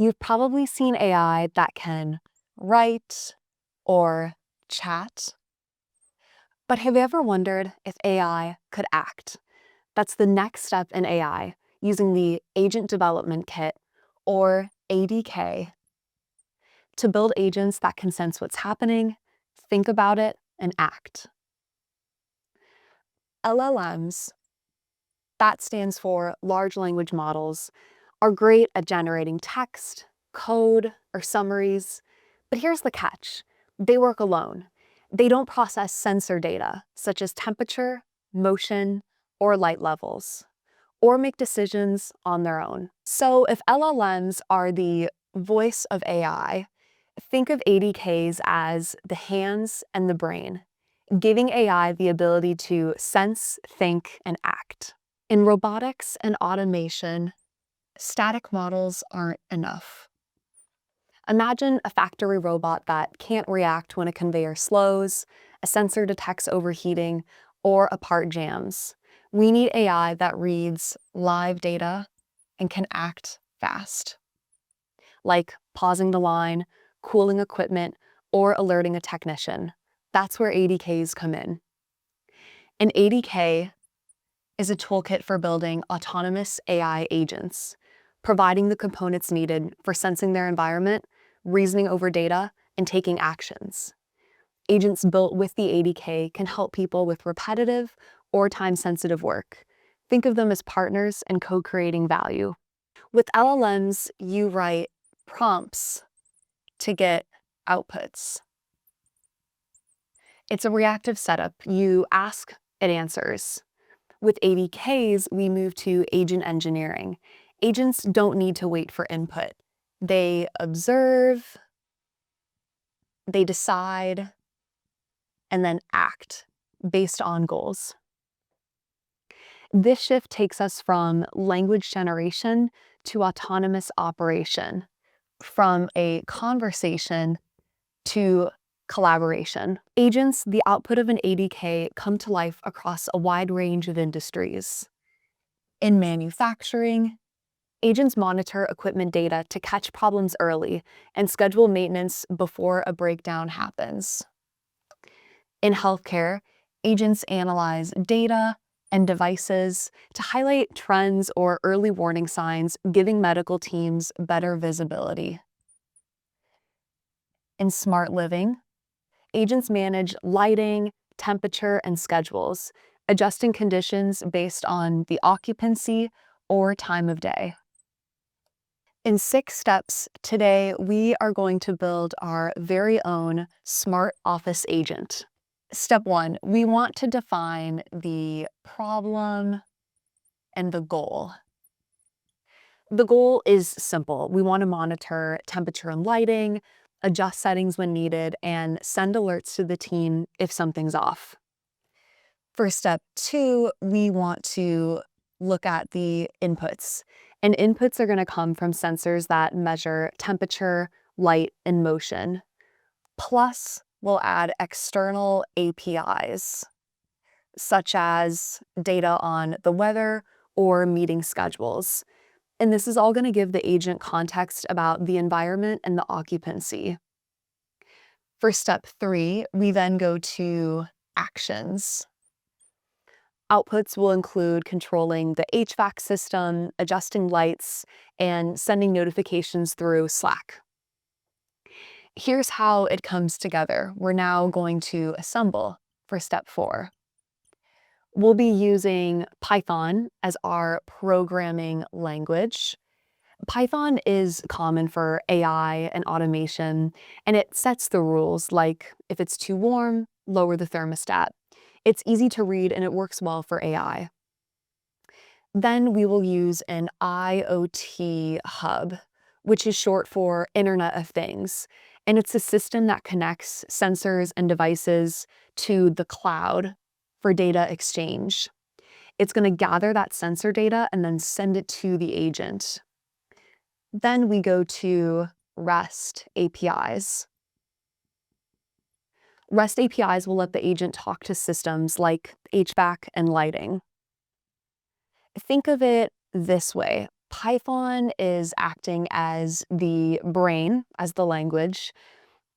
You've probably seen AI that can write or chat, but have you ever wondered if AI could act? That's the next step in AI, using the Agent Development Kit, or ADK, to build agents that can sense what's happening, think about it, and act. LLMs, that stands for large language models, are great at generating text, code, or summaries. But here's the catch. They work alone. They don't process sensor data, such as temperature, motion, or light levels, or make decisions on their own. So if LLMs are the voice of AI, think of ADKs as the hands and the brain, giving AI the ability to sense, think, and act. In robotics and automation, static models aren't enough. Imagine a factory robot that can't react when a conveyor slows, a sensor detects overheating, or a part jams. We need AI that reads live data and can act fast, like pausing the line, cooling equipment, or alerting a technician. That's where ADKs come in. An ADK is a toolkit for building autonomous AI agents, providing the components needed for sensing their environment, reasoning over data, and taking actions. Agents built with the ADK can help people with repetitive or time-sensitive work. Think of them as partners in co-creating value. With LLMs, you write prompts to get outputs. It's a reactive setup. You ask, it answers. With ADKs, we move to agent engineering. Agents don't need to wait for input. They observe, they decide, and then act based on goals. This shift takes us from language generation to autonomous operation, from a conversation to collaboration. Agents, the output of an ADK, come to life across a wide range of industries. In manufacturing, agents monitor equipment data to catch problems early and schedule maintenance before a breakdown happens. In healthcare, agents analyze data and devices to highlight trends or early warning signs, giving medical teams better visibility. In smart living, agents manage lighting, temperature, and schedules, adjusting conditions based on the occupancy or time of day. In 6 steps today, we are going to build our very own smart office agent. Step 1, we want to define the problem and the goal. The goal is simple. We want to monitor temperature and lighting, adjust settings when needed, and send alerts to the team if something's off. For step 2, we want to look at the inputs. And inputs are going to come from sensors that measure temperature, light, and motion. Plus, we'll add external APIs, such as data on the weather or meeting schedules. And this is all going to give the agent context about the environment and the occupancy. For step 3, we then go to actions. Outputs will include controlling the HVAC system, adjusting lights, and sending notifications through Slack. Here's how it comes together. We're now going to assemble for step 4. We'll be using Python as our programming language. Python is common for AI and automation, and it sets the rules, like if it's too warm, lower the thermostat. It's easy to read and it works well for AI. Then we will use an IoT hub, which is short for Internet of Things. And it's a system that connects sensors and devices to the cloud for data exchange. It's going to gather that sensor data and then send it to the agent. Then we go to REST APIs. REST APIs will let the agent talk to systems like HVAC and lighting. Think of it this way. Python is acting as the brain, as the language,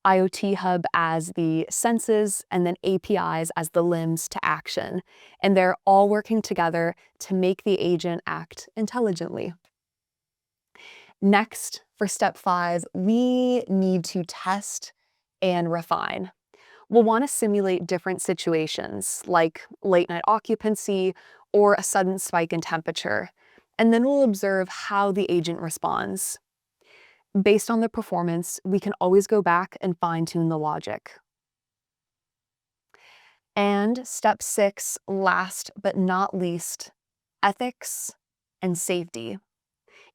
IoT Hub as the senses, and then APIs as the limbs to action. And they're all working together to make the agent act intelligently. Next, for step 5, we need to test and refine. We'll want to simulate different situations like late night occupancy or a sudden spike in temperature. And then we'll observe how the agent responds. Based on the performance, we can always go back and fine-tune the logic. And step 6, last but not least, ethics and safety.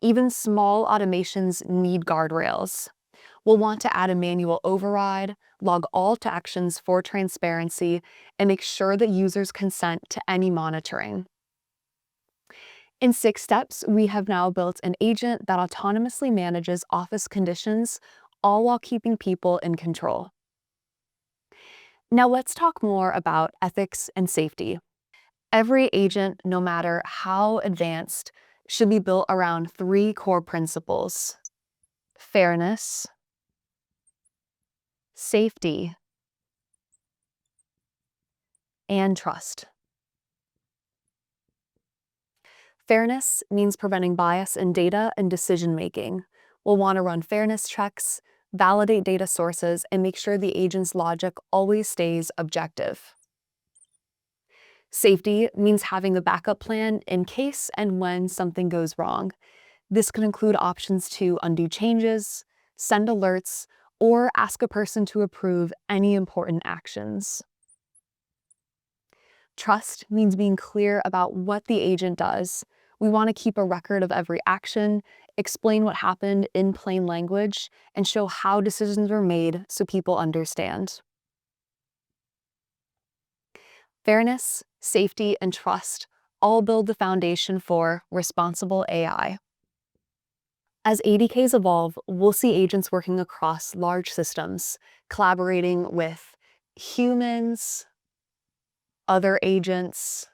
Even small automations need guardrails. We'll want to add a manual override, log all to actions for transparency, and make sure that users consent to any monitoring. In 6 steps, we have now built an agent that autonomously manages office conditions, all while keeping people in control. Now let's talk more about ethics and safety. Every agent, no matter how advanced, should be built around 3 core principles: fairness, safety, and trust. Fairness means preventing bias in data and decision-making. We'll want to run fairness checks, validate data sources, and make sure the agent's logic always stays objective. Safety means having a backup plan in case and when something goes wrong. This could include options to undo changes, send alerts, or ask a person to approve any important actions. Trust means being clear about what the agent does. We want to keep a record of every action, explain what happened in plain language, and show how decisions were made so people understand. Fairness, safety, and trust all build the foundation for responsible AI. As ADKs evolve, we'll see agents working across large systems, collaborating with humans, other agents,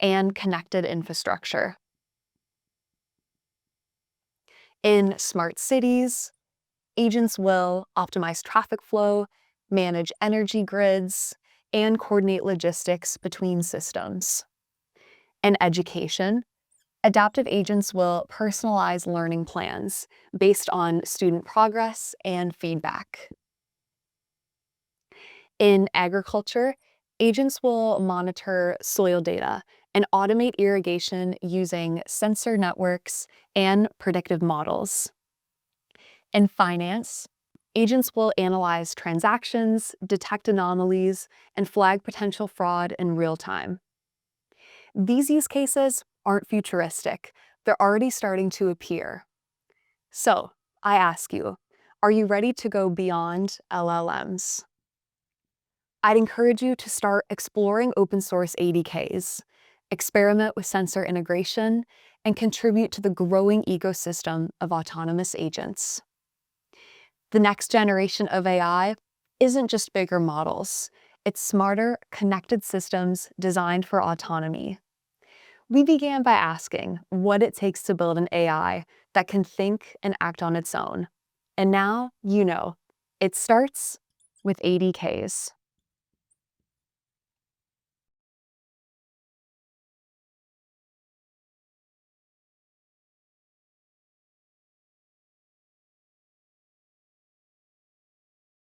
and connected infrastructure. In smart cities, agents will optimize traffic flow, manage energy grids, and coordinate logistics between systems. In education, adaptive agents will personalize learning plans based on student progress and feedback. In agriculture, agents will monitor soil data and automate irrigation using sensor networks and predictive models. In finance, agents will analyze transactions, detect anomalies, and flag potential fraud in real time. These use cases aren't futuristic. They're already starting to appear. So, I ask you, are you ready to go beyond LLMs? I'd encourage you to start exploring open source ADKs, experiment with sensor integration, and contribute to the growing ecosystem of autonomous agents. The next generation of AI isn't just bigger models. It's smarter, connected systems designed for autonomy. We began by asking what it takes to build an AI that can think and act on its own. And now, you know, it starts with ADKs.